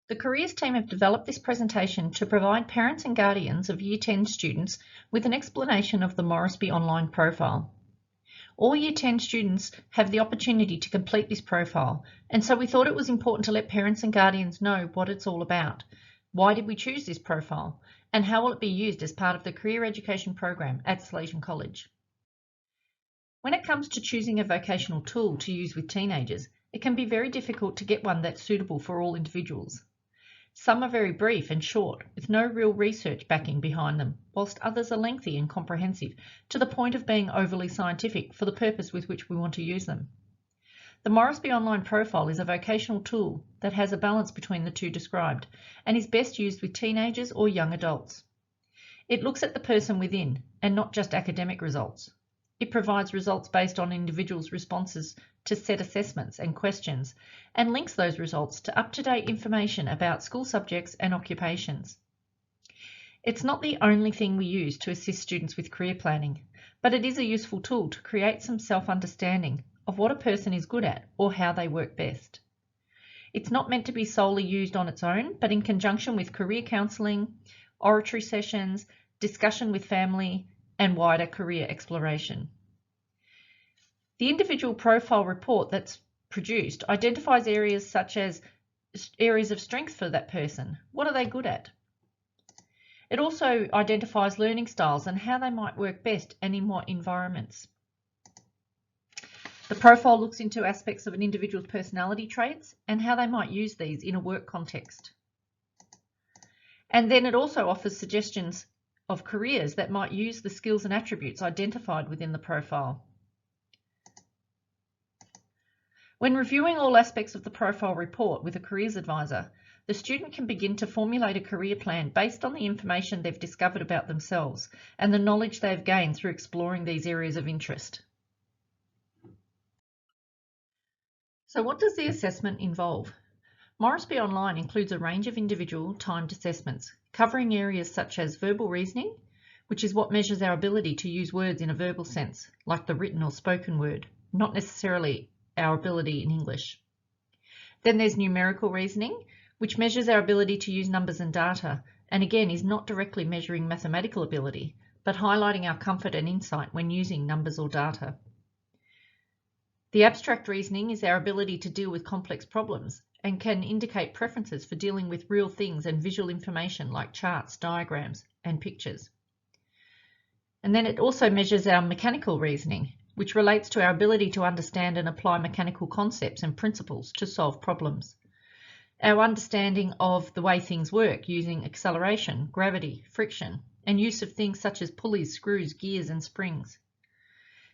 The careers team have developed this presentation to provide parents and guardians of Year 10 students with an explanation of the Morrisby Online Profile. All Year 10 students have the opportunity to complete this profile, and so we thought it was important to let parents and guardians know what it's all about. Why did we choose this profile, and how will it be used as part of the career education program at Salesian College? When it comes to choosing a vocational tool to use with teenagers, it can be very difficult to get one that's suitable for all individuals. Some are very brief and short, with no real research backing behind them, whilst others are lengthy and comprehensive, to the point of being overly scientific for the purpose with which we want to use them. The Morrisby Online Profile is a vocational tool that has a balance between the two described, and is best used with teenagers or young adults. It looks at the person within, and not just academic results. It provides results based on individuals' responses to set assessments and questions, and links those results to up-to-date information about school subjects and occupations. It's not the only thing we use to assist students with career planning, but it is a useful tool to create some self-understanding of what a person is good at or how they work best. It's not meant to be solely used on its own, but in conjunction with career counselling, oratory sessions, discussion with family, and wider career exploration. The individual profile report that's produced identifies areas such as areas of strength for that person. What are they good at? It also identifies learning styles and how they might work best and in what environments. The profile looks into aspects of an individual's personality traits and how they might use these in a work context. And then it also offers suggestions of careers that might use the skills and attributes identified within the profile. When reviewing all aspects of the profile report with a careers advisor, the student can begin to formulate a career plan based on the information they've discovered about themselves and the knowledge they've gained through exploring these areas of interest. So what does the assessment involve? Morrisby Online includes a range of individual timed assessments covering areas such as verbal reasoning, which is what measures our ability to use words in a verbal sense, like the written or spoken word, not necessarily our ability in English. Then there's numerical reasoning, which measures our ability to use numbers and data, and again is not directly measuring mathematical ability, but highlighting our comfort and insight when using numbers or data. The abstract reasoning is our ability to deal with complex problems and can indicate preferences for dealing with real things and visual information like charts, diagrams, and pictures. And then it also measures our mechanical reasoning, which relates to our ability to understand and apply mechanical concepts and principles to solve problems. Our understanding of the way things work using acceleration, gravity, friction, and use of things such as pulleys, screws, gears, and springs.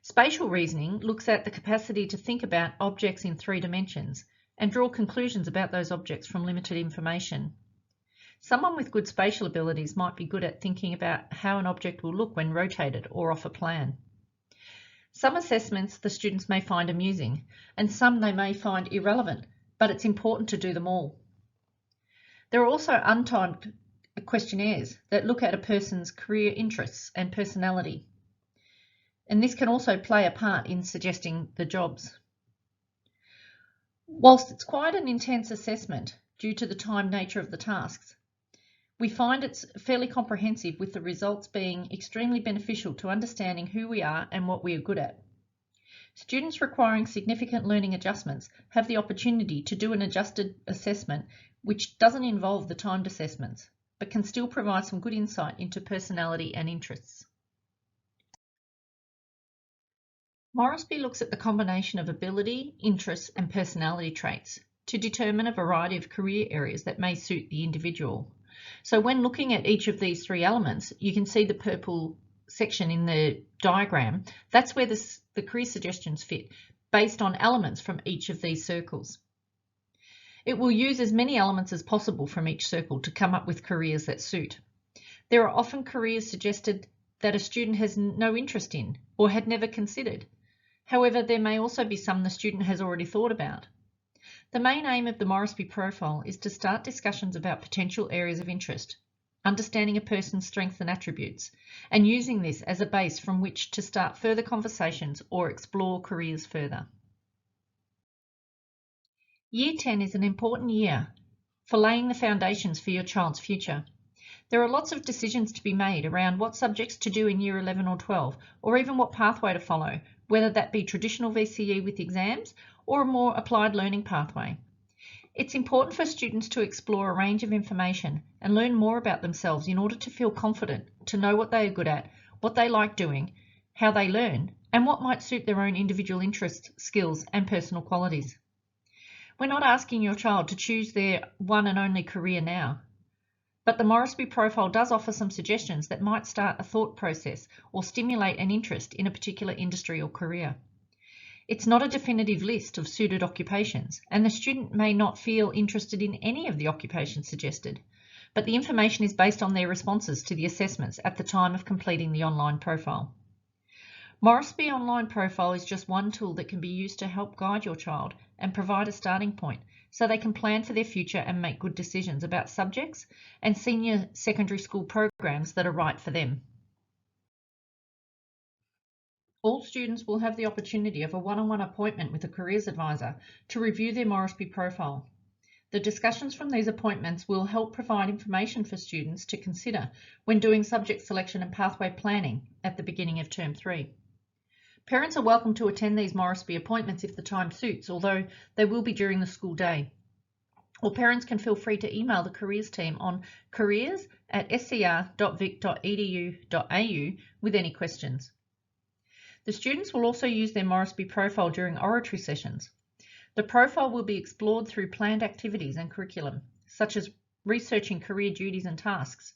Spatial reasoning looks at the capacity to think about objects in 3 dimensions and draw conclusions about those objects from limited information. Someone with good spatial abilities might be good at thinking about how an object will look when rotated or off a plan. Some assessments the students may find amusing, and some they may find irrelevant, but it's important to do them all. There are also untimed questionnaires that look at a person's career interests and personality, and this can also play a part in suggesting the jobs. Whilst it's quite an intense assessment due to the timed nature of the tasks, we find it's fairly comprehensive, with the results being extremely beneficial to understanding who we are and what we are good at. Students requiring significant learning adjustments have the opportunity to do an adjusted assessment which doesn't involve the timed assessments, but can still provide some good insight into personality and interests. Morrisby looks at the combination of ability, interests, and personality traits to determine a variety of career areas that may suit the individual. So when looking at each of these 3 elements, you can see the purple section in the diagram. That's where the career suggestions fit, based on elements from each of these circles. It will use as many elements as possible from each circle to come up with careers that suit. There are often careers suggested that a student has no interest in or had never considered. However, there may also be some the student has already thought about. The main aim of the Morrisby Profile is to start discussions about potential areas of interest, understanding a person's strengths and attributes, and using this as a base from which to start further conversations or explore careers further. Year 10 is an important year for laying the foundations for your child's future. There are lots of decisions to be made around what subjects to do in Year 11 or 12, or even what pathway to follow, whether that be traditional VCE with exams or a more applied learning pathway. It's important for students to explore a range of information and learn more about themselves in order to feel confident, to know what they are good at, what they like doing, how they learn, and what might suit their own individual interests, skills, and personal qualities. We're not asking your child to choose their one and only career now, but the Morrisby Profile does offer some suggestions that might start a thought process or stimulate an interest in a particular industry or career. It's not a definitive list of suited occupations, and the student may not feel interested in any of the occupations suggested, but the information is based on their responses to the assessments at the time of completing the online profile. Morrisby Online Profile is just one tool that can be used to help guide your child and provide a starting point so they can plan for their future and make good decisions about subjects and senior secondary school programs that are right for them. All students will have the opportunity of a one-on-one appointment with a careers advisor to review their Morrisby profile. The discussions from these appointments will help provide information for students to consider when doing subject selection and pathway planning at the beginning of Term 3. Parents are welcome to attend these Morrisby appointments if the time suits, although they will be during the school day. Or parents can feel free to email the careers team on careers@scr.vic.edu.au with any questions. The students will also use their Morrisby profile during oratory sessions. The profile will be explored through planned activities and curriculum, such as researching career duties and tasks,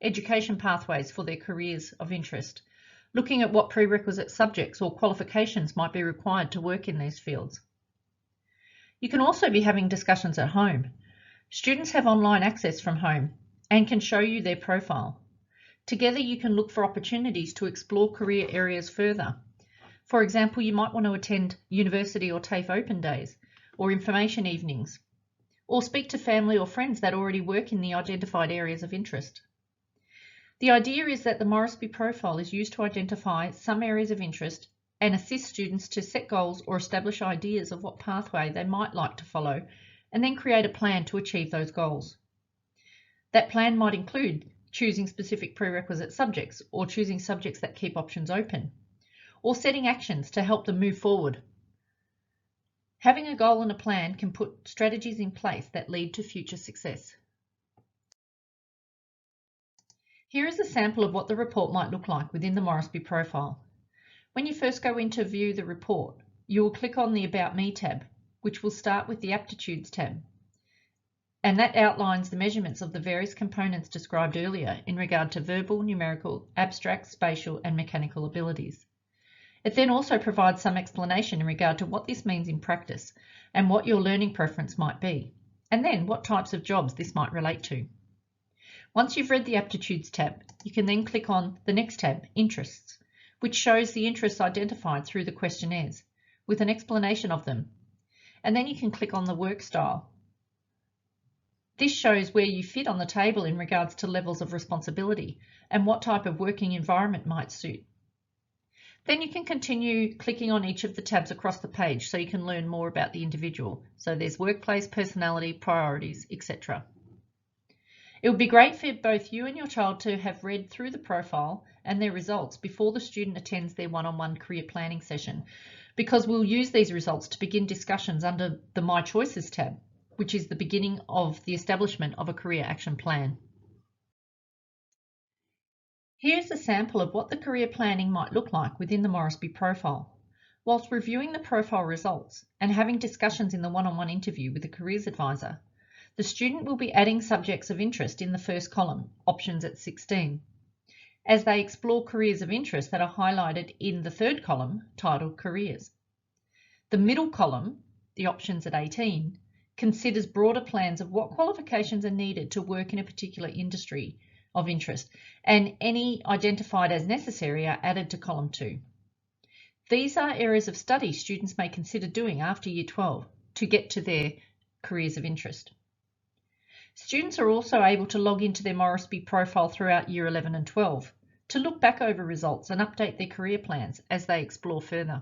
education pathways for their careers of interest, looking at what prerequisite subjects or qualifications might be required to work in these fields. You can also be having discussions at home. Students have online access from home and can show you their profile. Together you can look for opportunities to explore career areas further. For example, you might want to attend university or TAFE open days, or information evenings, or speak to family or friends that already work in the identified areas of interest. The idea is that the Morrisby profile is used to identify some areas of interest and assist students to set goals or establish ideas of what pathway they might like to follow, and then create a plan to achieve those goals. That plan might include choosing specific prerequisite subjects, or choosing subjects that keep options open, or setting actions to help them move forward. Having a goal and a plan can put strategies in place that lead to future success. Here is a sample of what the report might look like within the Morrisby profile. When you first go in to view the report, you will click on the About Me tab, which will start with the Aptitudes tab. And that outlines the measurements of the various components described earlier in regard to verbal, numerical, abstract, spatial, and mechanical abilities. It then also provides some explanation in regard to what this means in practice and what your learning preference might be, and then what types of jobs this might relate to. Once you've read the Aptitudes tab, you can then click on the next tab, Interests, which shows the interests identified through the questionnaires, with an explanation of them. And then you can click on the work style. This shows where you fit on the table in regards to levels of responsibility and what type of working environment might suit. Then you can continue clicking on each of the tabs across the page so you can learn more about the individual. So there's workplace, personality, priorities, etc. It would be great for both you and your child to have read through the profile and their results before the student attends their one-on-one career planning session, because we'll use these results to begin discussions under the My Choices tab, which is the beginning of the establishment of a career action plan. Here's a sample of what the career planning might look like within the Morrisby profile. Whilst reviewing the profile results and having discussions in the one-on-one interview with the careers advisor, the student will be adding subjects of interest in the first column, options at 16, as they explore careers of interest that are highlighted in the third column, titled Careers. The middle column, the options at 18, considers broader plans of what qualifications are needed to work in a particular industry of interest, and any identified as necessary are added to column 2. These are areas of study students may consider doing after Year 12 to get to their careers of interest. Students are also able to log into their Morrisby profile throughout Year 11 and 12 to look back over results and update their career plans as they explore further.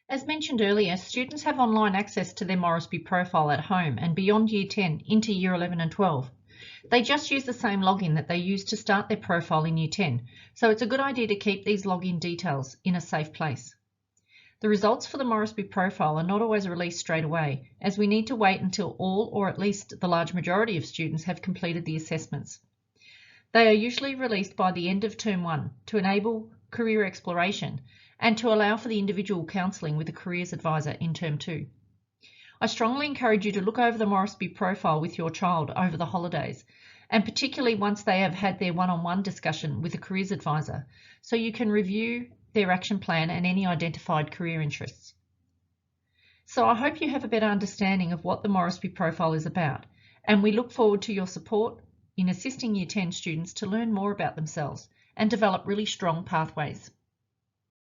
As mentioned earlier, students have online access to their Morrisby profile at home and beyond Year 10 into Year 11 and 12. They just use the same login that they used to start their profile in Year 10, so it's a good idea to keep these login details in a safe place. The results for the Morrisby profile are not always released straight away, as we need to wait until all or at least the large majority of students have completed the assessments. They are usually released by the end of Term 1 to enable career exploration and to allow for the individual counselling with a careers advisor in Term 2. I strongly encourage you to look over the Morrisby profile with your child over the holidays, and particularly once they have had their one-on-one discussion with a careers advisor, so you can review their action plan and any identified career interests. So I hope you have a better understanding of what the Morrisby profile is about, and we look forward to your support in assisting Year 10 students to learn more about themselves and develop really strong pathways.